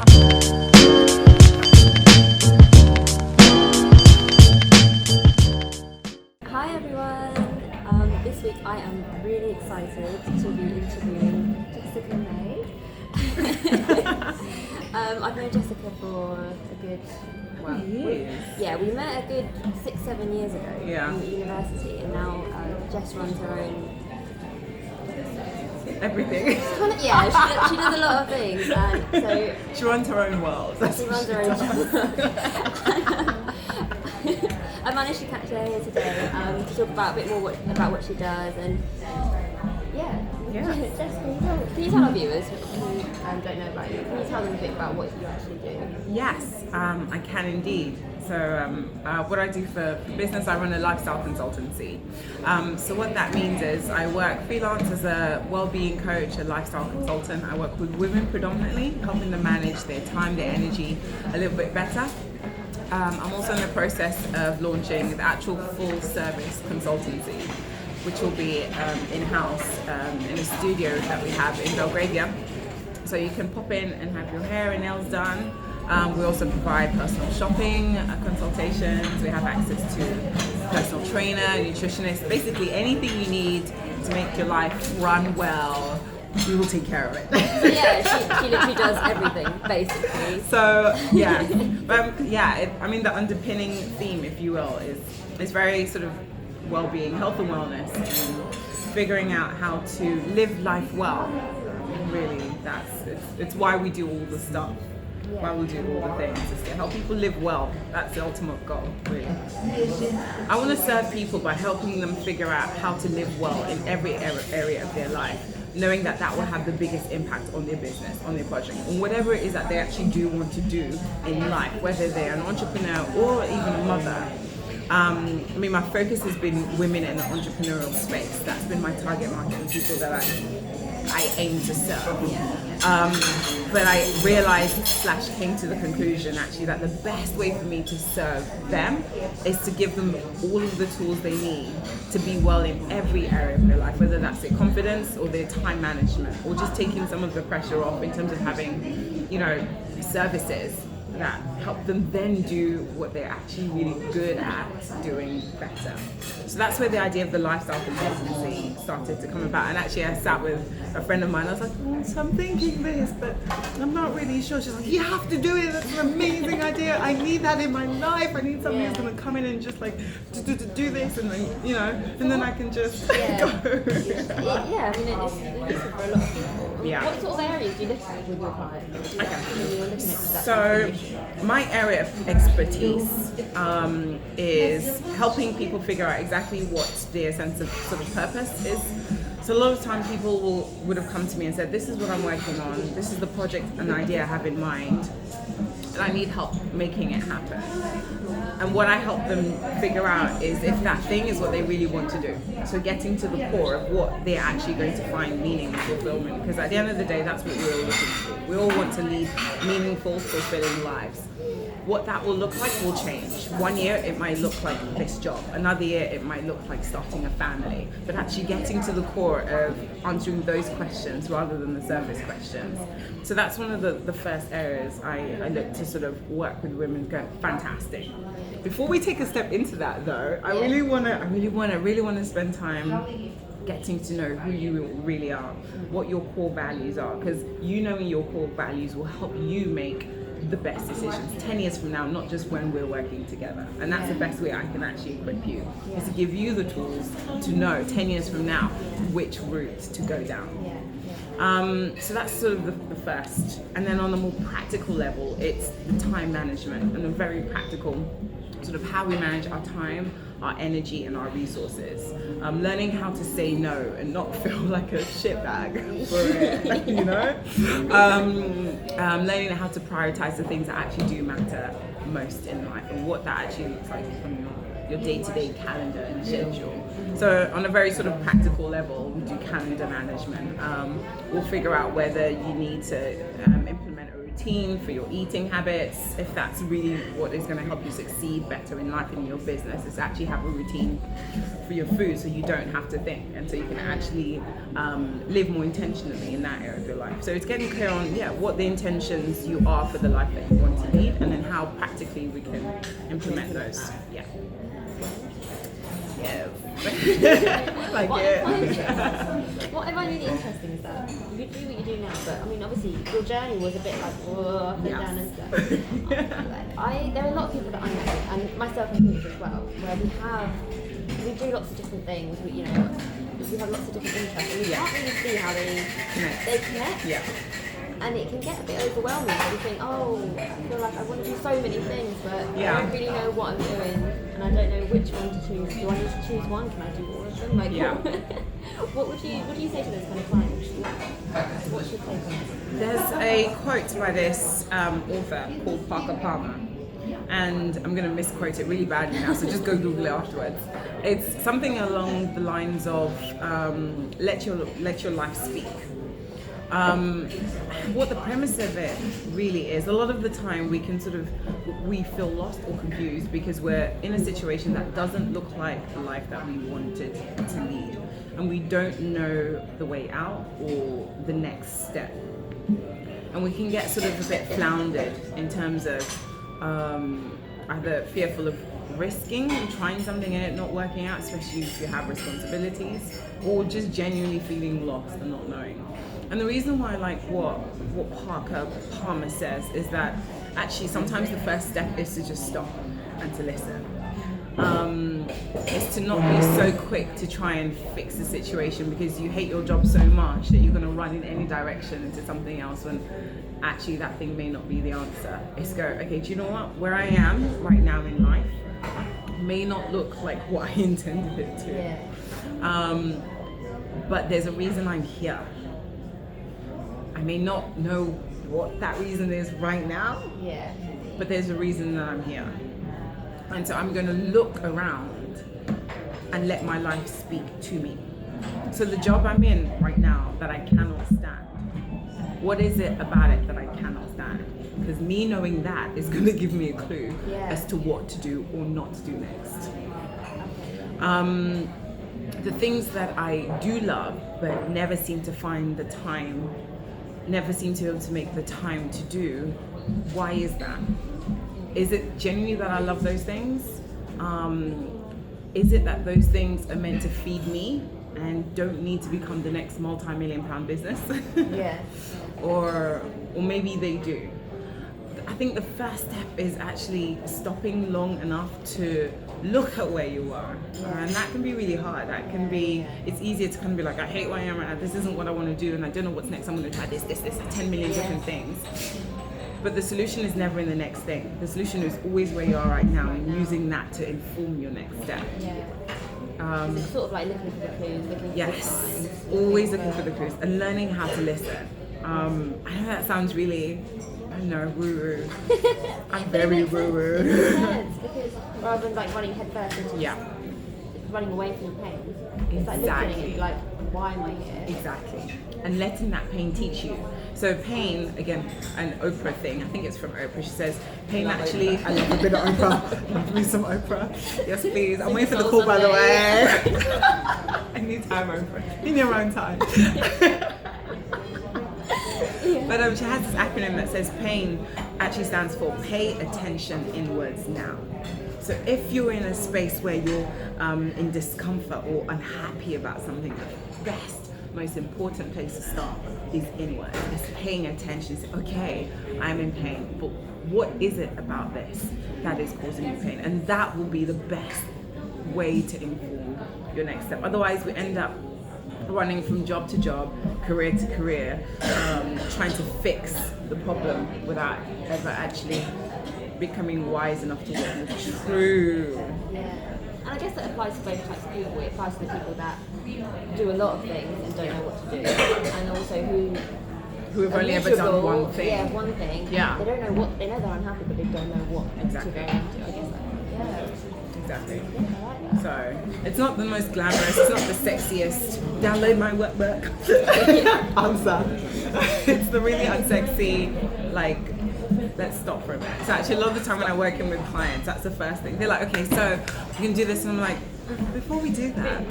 Hi everyone, this week I am really excited to be interviewing Jessica May. I've known Jessica for a good, years. Yeah, we met a good 6-7 years ago in university, and now Jess runs her own. Everything. She does a lot of things, and so She runs her own world. she runs her own. I managed to catch her here today to talk about a bit more about what she does, and Jess, can you tell our viewers who don't know about you, can you tell them a bit about what you actually do? Yes, I can indeed. So what I do for business, I run a lifestyle consultancy. So what that means is I work freelance as a well-being coach, a lifestyle consultant. I work with women predominantly, helping them manage their time, their energy a little bit better. I'm also in the process of launching the actual full-service consultancy, which will be in-house in a studio that we have in Belgravia. So you can pop in and have your hair and nails done. We also provide personal shopping consultations. We have access to personal trainer, nutritionist, basically anything you need to make your life run well. We will take care of it. So she literally does everything, basically. So I mean the underpinning theme, if you will, is very sort of well-being, health and wellness, and figuring out how to live life well. Really, it's why we do all the stuff. Why we do all the things is to help people live well. That's the ultimate goal, really. I want to serve people by helping them figure out how to live well in every area of their life, knowing that that will have the biggest impact on their business, on their project, on whatever it is that they actually do want to do in life, whether they're an entrepreneur or even a mother. I mean, my focus has been women in the entrepreneurial space. That's been my target market and people that I aim to serve. But I realized / came to the conclusion actually that the best way for me to serve them is to give them all of the tools they need to be well in every area of their life, whether that's their confidence or their time management, or just taking some of the pressure off in terms of having, services that help them then do what they're actually really good at doing better. So that's where the idea of the lifestyle consultancy started to come about. And actually I sat with a friend of mine, I was like, so I'm thinking this, but I'm not really sure. She's like, you have to do it, that's an amazing idea. I need that in my life. I need somebody who's gonna come in and just like do this, and then, and then I can just go. I mean, it's useful for a lot of people. Yeah. What sort of areas do you look at with your clients? Okay. So my area of expertise is helping people figure out exactly what their sense of sort of purpose is. So a lot of time people would have come to me and said, this is what I'm working on, this is the project and idea I have in mind, and I need help making it happen. And what I help them figure out is if that thing is what they really want to do. So getting to the core of what they're actually going to find meaning and fulfillment. Because at the end of the day, that's what we're all looking for. We all want to lead meaningful, fulfilling lives. What that will look like will change. 1 year, it might look like this job. Another year, it might look like starting a family. But actually getting to the core of answering those questions rather than the surface questions. So that's one of the first areas I look to sort of work with women. Go, fantastic. Before we take a step into that, though, I really want to spend time getting to know who you really are, what your core values are, because knowing your core values will help you make the best decisions 10 years from now, not just when we're working together. And that's the best way I can actually equip you, is to give you the tools to know 10 years from now which route to go down. So that's sort of the first. And then on a more practical level, it's the time management, and a very practical sort of how we manage our time, our energy, and our resources. Learning how to say no and not feel like a shitbag for it, learning how to prioritize the things that actually do matter most in life, and what that actually looks like from your day-to-day calendar and schedule. So on a very sort of practical level, we do calendar management. We'll figure out whether you need to implement a routine, for your eating habits, if that's really what is going to help you succeed better in life and in your business, is actually have a routine for your food so you don't have to think, and so you can actually live more intentionally in that area of your life. So it's getting clear on what the intentions you are for the life that you want to lead, and then how practically we can implement those. Yeah. Like what it. What I find really interesting is that you do what you do now, but I mean, obviously your journey was a bit like up and down and stuff. There are a lot of people that I know, and myself included as well, where we do lots of different things. We have lots of different interests, and we can't really see how they connect. Yeah. And it can get a bit overwhelming. You think, I feel like I want to do so many things, but I don't really know what I'm doing, and I don't know which one to choose. Do I need to choose one? Can I do all of them? What would you say to those kind of clients? What's your take on it? There's a quote by this author called Parker Palmer, and I'm going to misquote it really badly now, so just go Google it afterwards. It's something along the lines of let your life speak. What the premise of it really is, a lot of the time we feel lost or confused because we're in a situation that doesn't look like the life that we wanted to lead, and we don't know the way out or the next step, and we can get sort of a bit floundered in terms of either fearful of risking and trying something and it not working out, especially if you have responsibilities, or just genuinely feeling lost and not knowing. And the reason why I like what Parker Palmer says is that actually sometimes the first step is to just stop and to listen. Is to not be so quick to try and fix the situation because you hate your job so much that you're going to run in any direction into something else when actually that thing may not be the answer. It's go, okay, do you know what? Where I am right now in life may not look like what I intended it to. But there's a reason I'm here. I may not know what that reason is right now, but there's a reason that I'm here. And so I'm going to look around and let my life speak to me. So the job I'm in right now that I cannot stand, what is it about it that I cannot stand? Because me knowing that is going to give me a clue as to what to do or not to do next. The things that I do love but never seem to find the time, never seem to be able to make the time to do, why is that? Is it genuinely that I love those things? Is it that those things are meant to feed me and don't need to become the next multi-million-pound business? Or maybe they do. I think the first step is actually stopping long enough to look at where you are, and that can be really hard. That can be, it's easier to kind of be like, I hate where I am right now, this isn't what I want to do, and I don't know what's next, I'm going to try this, 10 million different things. But the solution is never in the next thing. The solution is always where you are right now, and using that to inform your next step. It's sort of like looking for the clues, looking for the signs. Always looking for the clues and learning how to listen. I know that sounds really, woo-woo. I'm very woo-woo. It makes sense, because rather than like running headfirst into running away from the pain, it's like looking at it like, why am I here? Exactly. And letting that pain teach you. So pain, again, an Oprah thing, I think it's from Oprah, she says, pain actually, I love a bit of Oprah, love me some Oprah. Yes please, I'm waiting for the call by the way. Anytime Oprah, in your own time. But she has this acronym that says PAIN actually stands for pay attention inwards now. So if you're in a space where you're in discomfort or unhappy about something, the best, most important place to start is inward. It's paying attention. It's, okay, I'm in pain, but what is it about this that is causing you pain? And that will be the best way to inform your next step. Otherwise, we end up running from job to job, career to career, trying to fix the problem without ever actually becoming wise enough to get the true. Yeah, and I guess that applies to both types of people. It applies to the people that do a lot of things and don't know what to do, and also who have only ever done one thing. Yeah, one thing. Yeah. They don't know what, they know they're unhappy, but they don't know what Exactly. to go into. I guess that, exactly. Yeah, I like that. So it's not the most glamorous, it's not the sexiest. Download my workbook. Answer. It's the really unsexy, like, let's stop for a minute. So actually, a lot of the time when I'm working with clients, that's the first thing. They're like, okay, so you can do this, and I'm like, before we do that,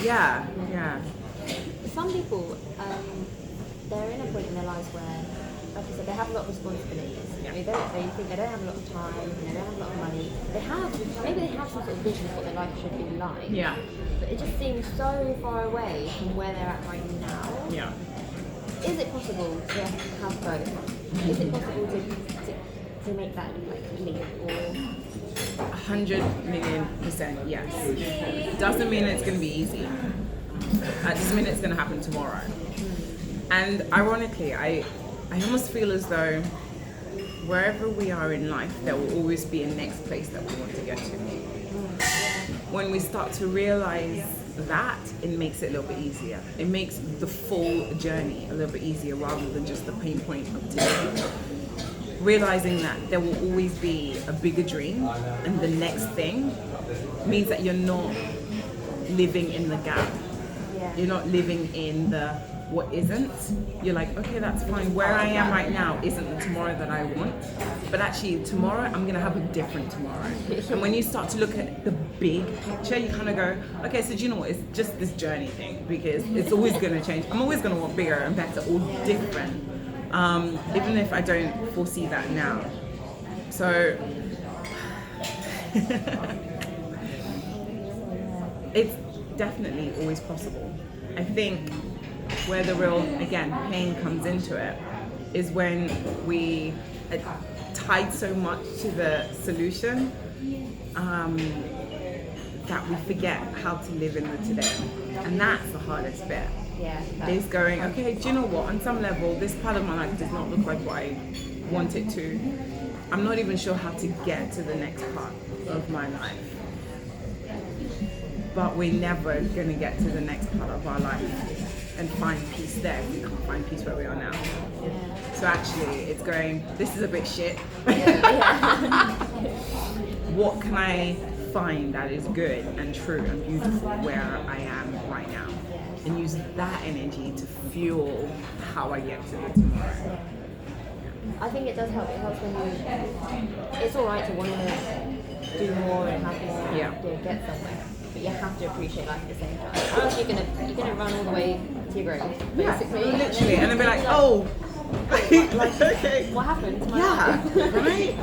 yeah. Some people, they're in a point in their lives where, like I said, they have a lot of responsibilities. Yeah. They think they don't have a lot of time, they don't have a lot of money. Maybe they have some sort of vision of what their life should be like. Yeah. But it just seems so far away from where they're at right now. Yeah. Is it possible to have both? Is it possible to make that like leap, or 100,000,000% yes. Doesn't mean it's going to be easy. Doesn't mean it's going to happen tomorrow. And ironically, I almost feel as though wherever we are in life, there will always be a next place that we want to get to. When we start to realize that, it makes it a little bit easier. It makes the full journey a little bit easier rather than just the pain point of today. Realizing that there will always be a bigger dream, and the next thing means that you're not living in the gap. yeah? You're not living in the what isn't. You're like, okay, that's fine. Where I am right now isn't the tomorrow that I want, but actually tomorrow I'm gonna have a different tomorrow. And when you start to look at the big picture, you kind of go, okay, so do you know what? It's just this journey thing, because it's always gonna change. I'm always gonna want bigger and better or different, even if I don't foresee that now. So it's definitely always possible. I think where the real, again, pain comes into it is when we are tied so much to the solution that we forget how to live in the today. And that's the hardest bit. Yeah. Is going, okay, do you know what? On some level, this part of my life does not look like what I want it to. I'm not even sure how to get to the next part of my life. But we're never going to get to the next part of our life and find peace there if we can't find peace where we are now. Yeah. So actually, it's going, this is a bit shit. Yeah. What can I find that is good and true and beautiful where I am right now? And use that energy to fuel how I get to the tomorrow. I think it does help. It helps when you. It's all right to want to do more and have more, and get somewhere, but you have to appreciate life at the same time. Or else you're gonna run all the way to your grave, basically. Yeah, literally, and then be like, oh, like, okay, what happened to my life? right?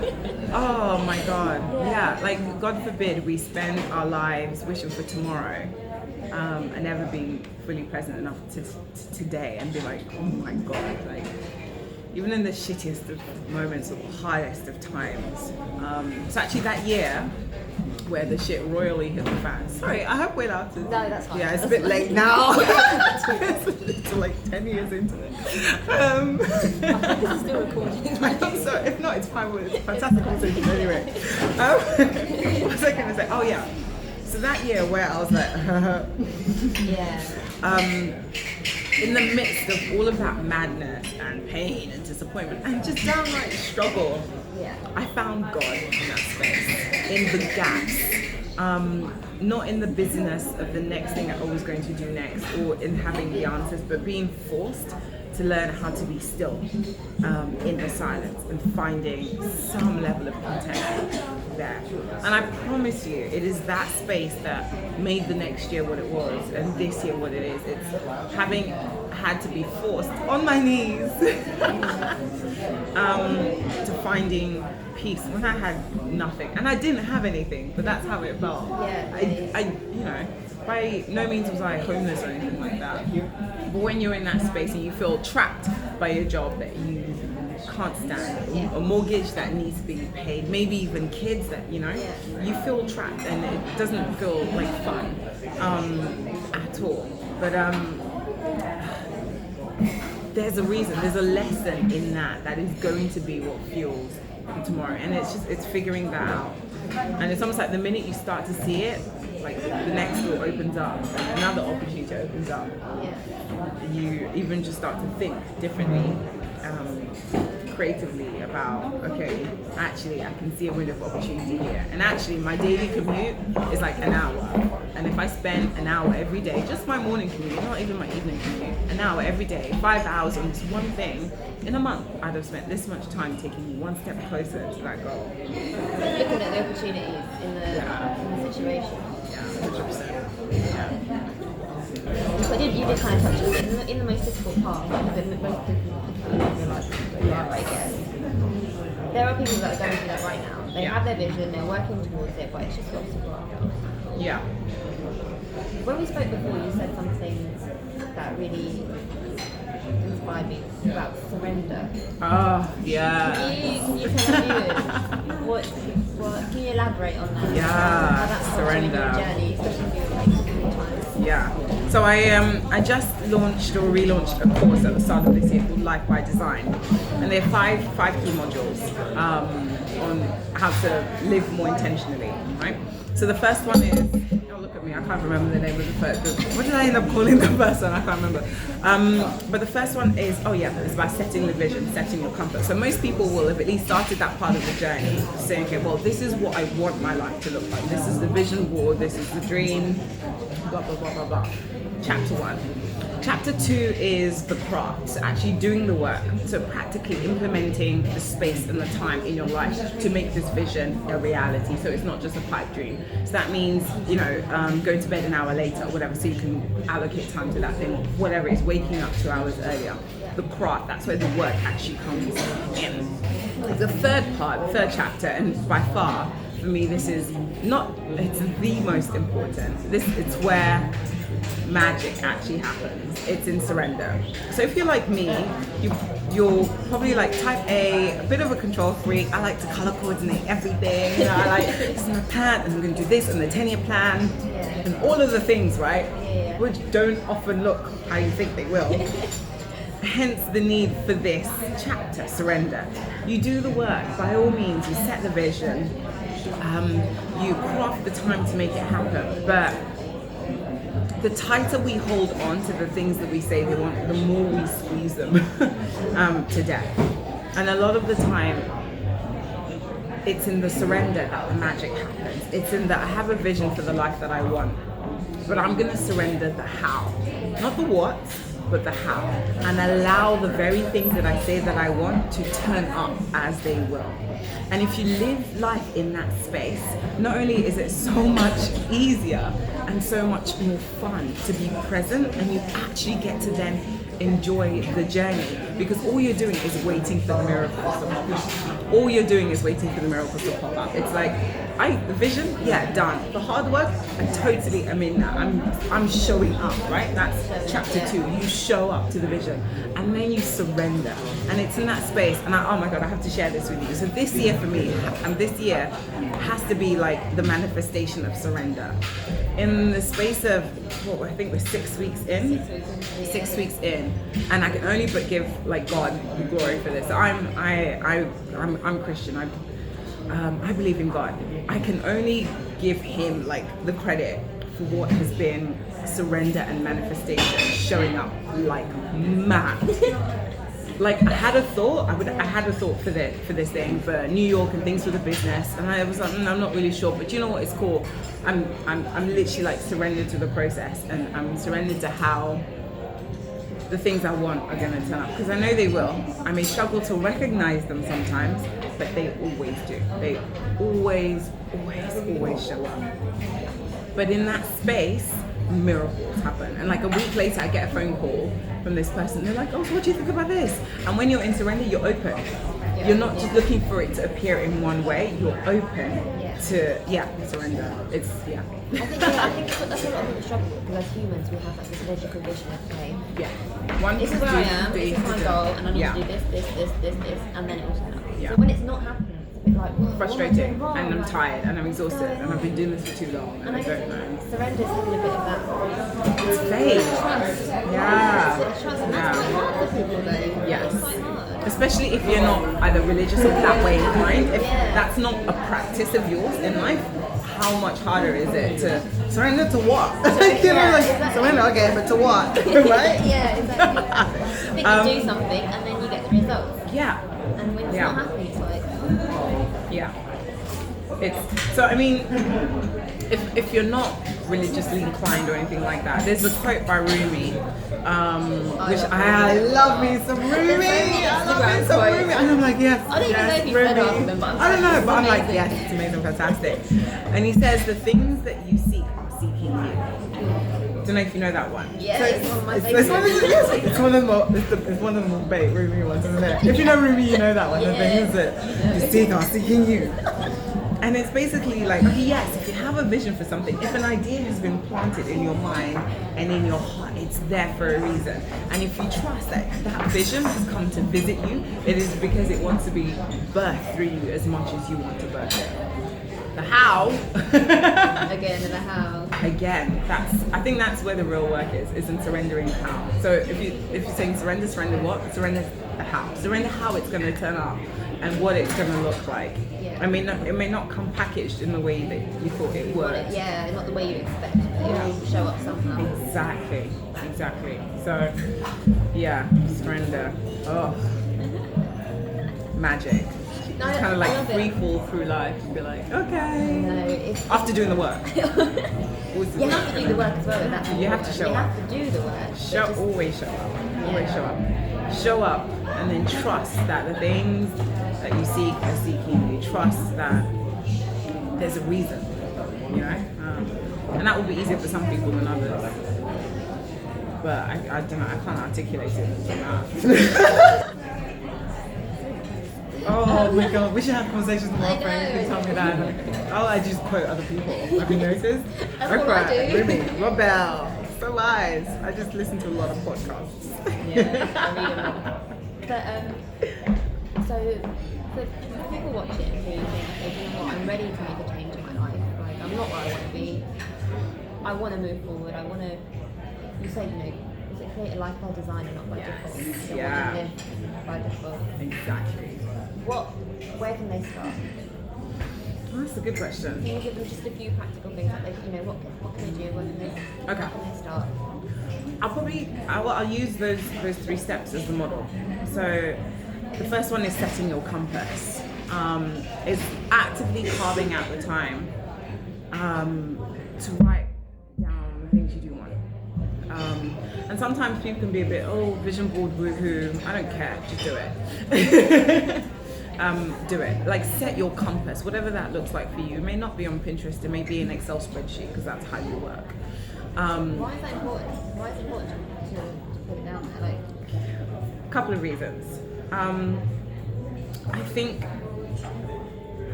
Oh my God, yeah. Like, God forbid we spend our lives wishing for tomorrow, and never being fully present enough to today, and be like, oh my God, like. Even in the shittiest of moments or highest of times. So actually that year where the shit royally hit the fan. Sorry, I hope we're allowed to. No, that's fine. Yeah, it's a bit late now. It's like 10 years into it. This is still recording. I think so. If not, it's fine. It's a fantastic conversation anyway. What was I going to say? Oh yeah. So that year where I was like, Yeah. in the midst of all of that madness and pain and disappointment and just downright struggle, I found God in that space, in the gaps, not in the busyness of the next thing that I was going to do next or in having the answers, but being forced to learn how to be still in the silence and finding some level of contentment there. And I promise you, it is that space that made the next year what it was and this year what it is. It's having had to be forced on my knees to finding peace when I had nothing. And I didn't have anything, but that's how it felt. I you know, by no means was I homeless or anything like that. But when you're in that space and you feel trapped by a job that you can't stand, a mortgage that needs to be paid, maybe even kids that, you know, you feel trapped and it doesn't feel like fun at all. But there's a reason, there's a lesson in that is going to be what fuels tomorrow. And it's figuring that out. And it's almost like the minute you start to see it, like the next door opens up, another opportunity opens up. You even just start to think differently creatively about, okay, actually I can see a window of opportunity here. And actually my daily commute is like an hour. And if I spend an hour every day, just my morning commute, not even my evening commute, an hour every day, 5 hours on this one thing, in a month I'd have spent this much time taking you one step closer to that goal. Looking at the opportunities in the situation. Yeah, 100%. Yeah. But you did kind of touch on it. In the most difficult part, that most people realise who you are, I guess. There are people that are going through that right now. They have their vision, they're working towards it, but it's just obstacle after obstacle. Yeah. When we spoke before, you said something that really inspired me about surrender. Oh, yeah. Can you tell the viewers what can you elaborate on that? Yeah, How that's surrender. Your journey, especially if you're times. Yeah. So I just launched or relaunched a course at the start of this year called Life by Design, and there are five key modules on how to live more intentionally. Right. So the first one is, oh look at me, I can't remember the name of the first. What did I end up calling the first one? I can't remember. But the first one is, it's about setting the vision, setting your compass. So most people will have at least started that part of the journey, saying, okay, well, this is what I want my life to look like. This is the vision board. This is the dream. Blah blah blah blah blah. Chapter 1. Chapter 2 is the craft, so actually doing the work, so practically implementing the space and the time in your life to make this vision a reality, so it's not just a pipe dream. So that means, going to bed an hour later, whatever, so you can allocate time to that thing, whatever it is, waking up 2 hours earlier. The craft, that's where the work actually comes in. The third part, the third chapter, and by far, for me, it's the most important. It's where magic actually happens. It's in surrender. So if you're like me, you're probably like type A, a bit of a control freak. I like to color coordinate everything. I like, this is my plan, and I'm going to do this, and the 10-year plan, and all of the things, right? Yeah. Which don't often look how you think they will. Hence the need for this chapter, surrender. You do the work, by all means, you set the vision, you craft the time to make it happen, but the tighter we hold on to the things that we say we want, the more we squeeze them to death. And a lot of the time, it's in the surrender that the magic happens. It's in that I have a vision for the life that I want, but I'm going to surrender the how. Not the what, but the how. And allow the very things that I say that I want to turn up as they will. And if you live life in that space, not only is it so much easier and so much more fun to be present, and you actually get to then enjoy the journey, because all you're doing is waiting for the miracles to pop up. All you're doing is waiting for the miracles to pop up. It's like, the vision, done. The hard work, I'm in that. I'm showing up, right? That's chapter 2. You show up to the vision, and then you surrender. And it's in that space, and oh my God, I have to share this with you. So this year for me, and this year has to be like the manifestation of surrender. In the space of, I think we're 6 weeks in. 6 weeks in, and I can only but give like God the glory for this. I'm Christian. I believe in God. I can only give Him like the credit for what has been surrender and manifestation, showing up like mad. Like I had a thought for this thing, for New York and things for the business, and I was like, I'm not really sure, but you know what, it's cool. I'm literally like surrendered to the process, and I'm surrendered to how the things I want are going to turn up, because I know they will. I may struggle to recognize them sometimes, but they always do. They always show up. But in that space, miracles happen. And like a week later, I get a phone call from this person. They're like, oh, so what do you think about this? And when you're in surrender, you're open. You're not just looking for it to appear in one way. You're open to surrender. It's I think that's what a lot of people struggle with, because as humans we have like this logical vision of, okay, this is where I am, this is my goal, and I need to do this, and then it will turn up. So when it's not happening, it's a bit like, well, frustrating, what am I doing wrong? and I'm tired, and I'm exhausted, and I've been doing this for too long, and I don't know. Surrender is having a bit of that. It's faith. Trust. Yeah. Trust, and that's quite hard for people though. Yes. It's quite hard. Especially if you're not either religious or that way inclined. If that's not a practice of yours in life, how much harder is it to surrender to what? You know, Yeah, like, exactly. surrender, okay, but to what? Right? Yeah, exactly. You think you do something and then you get the results. Yeah. And when it's not happening, it's like, Yeah. It's so. I mean, if you're not religiously inclined or anything like that, there's a quote by Rumi, which I love me some Rumi. I love me some Rumi, and I'm like, yes, I don't even know if yes, you've read Rumi. half of them, but I don't know, but I'm like, amazing. yes, it's amazing, fantastic. And he says the things that you seek are seeking you. Don't know if you know that one. Yeah, So it's one of my it's one of the more, it's one of the more bait Rumi ones, isn't it? If you know Rumi, you know that one. The thing is that you seek are seeking you. And it's basically like, okay, yes, if you have a vision for something, if an idea has been planted in your mind and in your heart, it's there for a reason. And if you trust that that vision has come to visit you, it is because it wants to be birthed through you as much as you want to birth it. The how, again, and the how. again, I think that's where the real work is in surrendering the how. So if you're saying surrender what? Surrender the how. Surrender how it's going to turn up and what it's going to look like. Yeah. I mean, it may not come packaged in the way that you thought it would. Yeah, not the way you expect, but it will show up somehow. Exactly. So, yeah, surrender. Oh, magic. No, It's kind of I like love free it. fall through life and be like, okay. No, it's After doing the work. you have to do the work as well. That's You have to show you up. have to do the work. Always show up. Always show up. Show up and then trust that the things that you seek are seeking you. Trust that there's a reason, you know? And that will be easier for some people than others. But I don't know, I can't articulate it enough. Oh my god, we should have conversations with our friends who tell me that. I just quote other people. Have you noticed? That's what I do. Rumi, Robel, so wise. I just listen to a lot of podcasts. Yeah, I read a lot. But so for people watching who think, okay, you know what, I'm ready to make a change in my life. Like I'm not where I want to be. I want to move forward. I want to. You say, you know, is it create a life by design and not by default? You don't Yeah. want to live by default. Exactly. Where can they start? Oh, that's a good question. Can you give them just a few practical things that they, you know, what can they do? Where can they, Okay. how can they start? I'll use those 3 steps as the model. So the first one is setting your compass. Is actively carving out the time to write down the things you do want. And sometimes people can be a bit, vision board woohoo, I don't care, just do it. Do it. Like set your compass, whatever that looks like for you. It may not be on Pinterest, it may be an Excel spreadsheet because that's how you work. Why is that important? Why is it important to put it down there? Like, A couple of reasons. I think,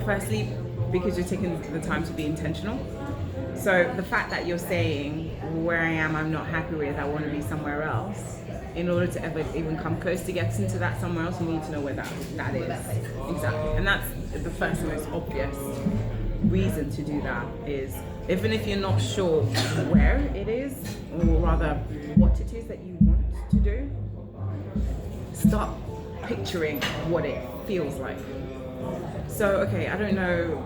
firstly, because you're taking the time to be intentional. So the fact that you're saying, where I am, I'm not happy with, I want to be somewhere else. In order to ever even come close to getting to that somewhere else, you need to know where that is. Exactly. And that's the first and most obvious reason to do that is, even if you're not sure where it is, or rather what it is that you want to do, start picturing what it feels like. So, okay, I don't know,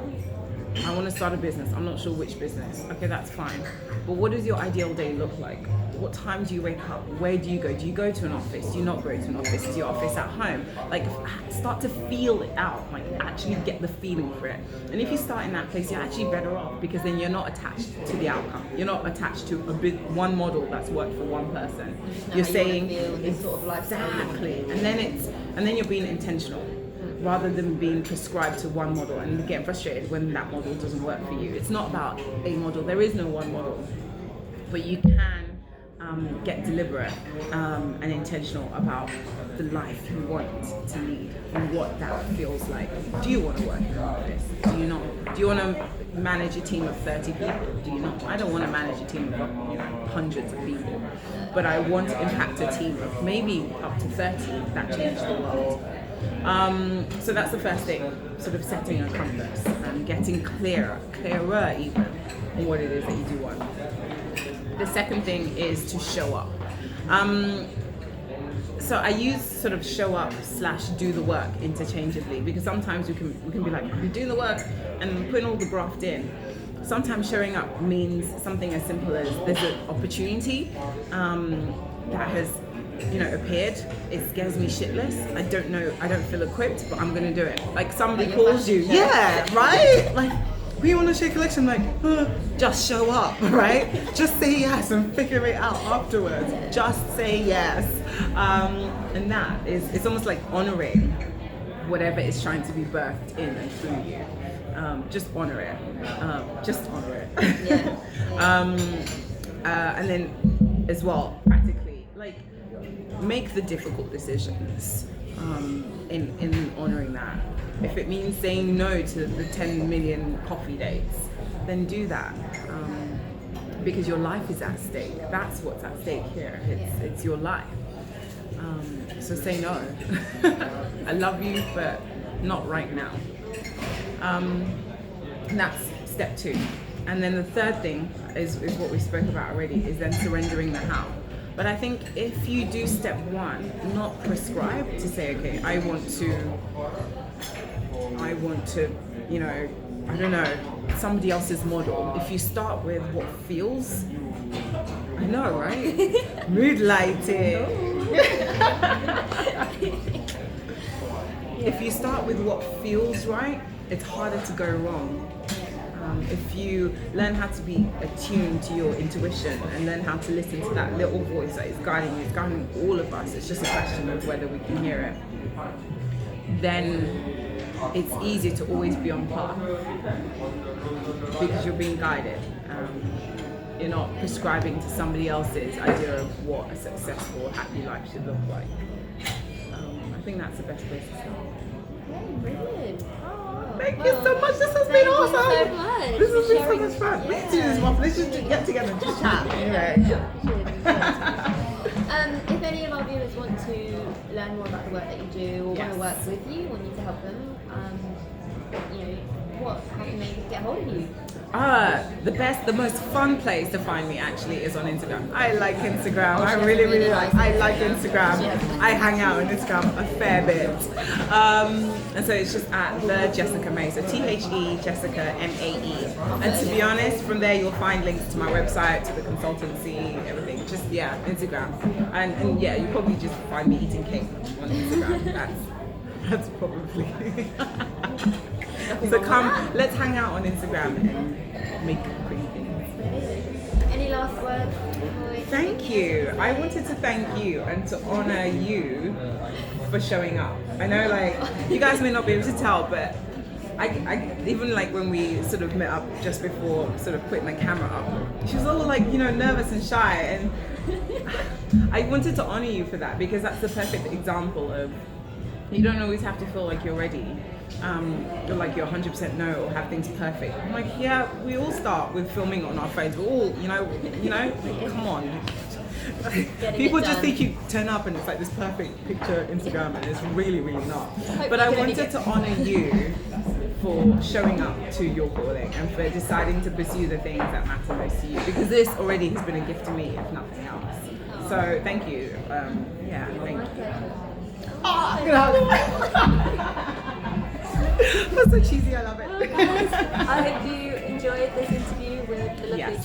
I want to start a business. I'm not sure which business. Okay, that's fine. But what does your ideal day look like? What time do you wake up? Where do you go? Do you go to an office? Do you not go to an office? Is your office at home? Like, start to feel it out. Like, actually get the feeling for it. And if you start in that place, you're actually better off because then you're not attached to the outcome. You're not attached to one model that's worked for one person. You're saying exactly, and then you're being intentional. Rather than being prescribed to one model and getting frustrated when that model doesn't work for you. It's not about a model. There is no one model. But you can get deliberate and intentional about the life you want to lead and what that feels like. Do you want to work in an office? Do you not? Do you want to manage a team of 30 people? Do you not? I don't want to manage a team of hundreds of people. But I want to impact a team of maybe up to 30 that change the world. So that's the first thing, sort of setting a compass and getting clearer even on what it is that you do want. The second thing is to show up. So I use sort of show up / do the work interchangeably because sometimes we can be like, I'm doing the work and putting all the graft in. sometimes showing up means something as simple as there's an opportunity that has, appeared. It scares me shitless. I don't know, I don't feel equipped, but I'm gonna do it. Like somebody Like your calls you, fashion show. yeah, right? Like, we want to share collection, like, just show up, right? Just say yes and figure it out afterwards. Just say yes. And that is, it's almost like honoring whatever is trying to be birthed in and through you. Just honor it. Just honor it. Yeah. And then as well, practically, like, make the difficult decisions in honoring that. If it means saying no to the 10 million coffee dates, then do that. Because your life is at stake. That's what's at stake here. It's your life. So say no. I love you, but not right now. And that's step 2. And then the third thing is what we spoke about already, is then surrendering the how. But I think if you do step 1, not prescribe to say, okay, I want to, I don't know, somebody else's model. If you start with what feels, I know, right? Mood lighting. If you start with what feels right, it's harder to go wrong. If you learn how to be attuned to your intuition and learn how to listen to that little voice that is guiding you, it's guiding all of us, it's just a question of whether we can hear it, then it's easier to always be on path because you're being guided. You're not prescribing to somebody else's idea of what a successful, happy life should look like. I think that's the best place to start. Okay, brilliant. Thank you so much. This has been awesome. Thank you so much. This has been so Sharing- much fun. Yeah. Let's do this one. Let's just get together and just chat. Anyway. If any of our viewers want to learn more about the work that you do, or want Yes. to work with you, want you to help them, how can they get hold of you? The most fun place to find me actually is on Instagram. I like Instagram. Oh, I she has really, a really really like. nice I like Instagram. She has Instagram. a- I hang out on Instagram a fair bit, and so it's just at the Jessica May. So THE Jessica MAE. And to be honest, from there you'll find links to my website, to the consultancy, everything. Just Instagram, and yeah, you probably just find me eating cake on Instagram. That's probably. So come, let's hang out on Instagram and make pretty things. Any last words? Thank you. I wanted to thank you and to honor you for showing up. I know, like, you guys may not be able to tell, but I even like when we sort of met up just before sort of putting the camera up, she was all like, nervous and shy, and I wanted to honor you for that because that's the perfect example of you don't always have to feel like you're ready. Or like you're 100% no, or have things perfect. I'm like, yeah, we all start with filming on our phones. We're all, come on. People just think you turn up and it's like this perfect picture Instagram, and it's really, really not. But I wanted to honor you for showing up to your calling and for deciding to pursue the things that matter most to you, because this already has been a gift to me, if nothing else. So thank you. Thank you. That's so cheesy, I love it. I hope you enjoyed this interview with the lovely Yes. Jess.